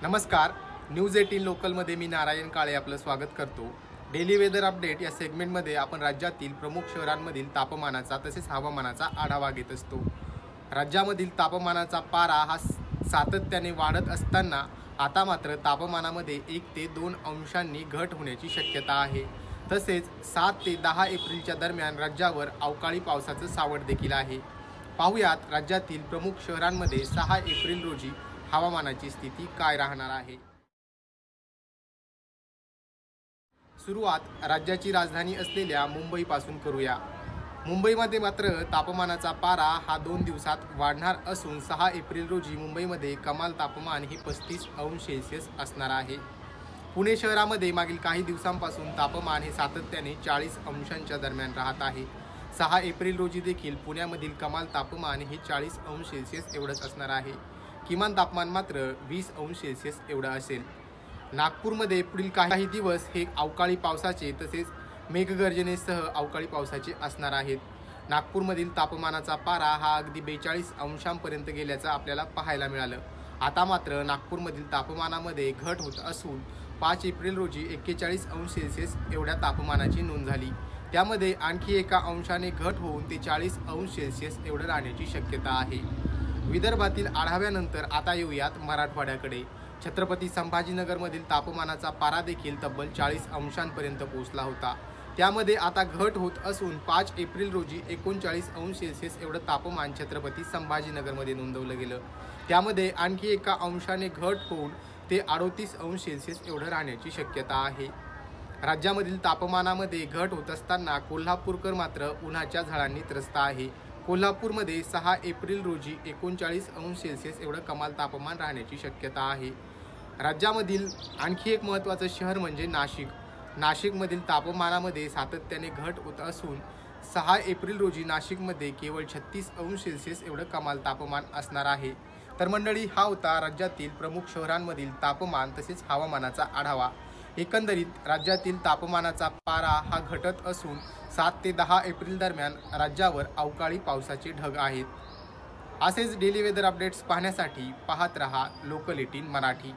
नमस्कार. न्यूज 18 लोकलमध्ये मी नारायण काळे आपलं स्वागत करतो. डेली वेदर अपडेट या सेगमेंटमध्ये आपण राज्यातील प्रमुख शहरांमधील तापमानाचा तसेच हवामानाचा आढावा घेत असतो. राज्यामधील तापमानाचा पारा हा सातत्याने वाढत असताना आता मात्र तापमानामध्ये 1 ते 2 अंशांनी घट होण्याची शक्यता आहे. तसेच 7 ते 10 एप्रिलच्या दरम्यान राज्यावर अवकाळी पावसाचं सावट देखील आहे. पाहुयात राज्यातील प्रमुख शहरांमध्ये 6 एप्रिल रोजी हवामानाची स्थिती काय राहणार आहे. सुरुवात राज्याची राजधानी असलेल्या मुंबईपासून करूया. मुंबईमध्ये मात्र तापमानाचा पारा हा 2 दिवसात वाढणार असून 6 एप्रिल रोजी मुंबईमध्ये कमाल तापमान ही 35 अंश सेल्सिअस असणार आहे. पुणे शहरामध्ये मागील काही दिवसांपासून तापमान हे सातत्याने 40 अंशांच्या दरम्यान राहत आहे. 6 एप्रिल रोजी देखील पुण्यामधील कमाल तापमान हे 40 अंश सेल्सिअस एवढंच असणार आहे. किमान तापमान मात्र 20 अंश सेल्सिअस एवढं असेल. नागपूरमध्ये पुढील काही दिवस हे अवकाळी पावसाचे तसेच मेघगर्जनेसह अवकाळी पावसाचे असणार आहेत. नागपूरमधील तापमानाचा पारा हा अगदी 42 अंशांपर्यंत गेल्याचं आपल्याला पाहायला मिळालं. आता मात्र नागपूरमधील तापमानामध्ये घट होत असून 5 एप्रिल रोजी 41 अंश सेल्सिअस एवढ्या तापमानाची नोंद झाली. त्यामध्ये आणखी एका अंशाने घट होऊन ते 40 अंश सेल्सिअस एवढं राहण्याची शक्यता आहे. विदर्भातील आढाव्यानंतर आता येऊयात मराठवाड्याकडे. छत्रपती संभाजीनगरमधील तापमानाचा पारा देखील तब्बल 40 अंशांपर्यंत पोहोचला होता. त्यामध्ये आता घट होत असून 5 एप्रिल रोजी 39 अंश सेल्सिअस एवढं तापमान छत्रपती संभाजीनगरमध्ये नोंदवलं गेलं. त्यामध्ये आणखी एका अंशाने घट होऊन ते 38 अंश सेल्सिअस एवढं राहण्याची शक्यता आहे. राज्यामधील तापमानामध्ये घट होत असताना कोल्हापूरकर मात्र उन्हाच्या झळांनी त्रस्त आहे. कोल्हापूरमध्ये 6 एप्रिल रोजी 39 अंश सेल्सिअस एवढं कमाल तापमान राहण्याची शक्यता आहे. राज्यामधील आणखी एक महत्त्वाचं शहर म्हणजे नाशिक. नाशिकमधील तापमानामध्ये सातत्याने घट होत असून 6 एप्रिल रोजी नाशिकमध्ये केवळ 36 अंश सेल्सिअस एवढं कमाल तापमान असणार आहे. तर मंडळी, हा होता राज्यातील प्रमुख शहरांमधील तापमान तसेच हवामानाचा आढावा. एकंदरीत राज्यातील तापमानाचा पारा हा घटत असून 7 ते 10 एप्रिल दरम्यान राज्यावर अवकाळी पावसाचे ढग आहेत. असेच डेली वेदर अपडेट्स पाहण्यासाठी पाहत रहा लोकल 18 मराठी.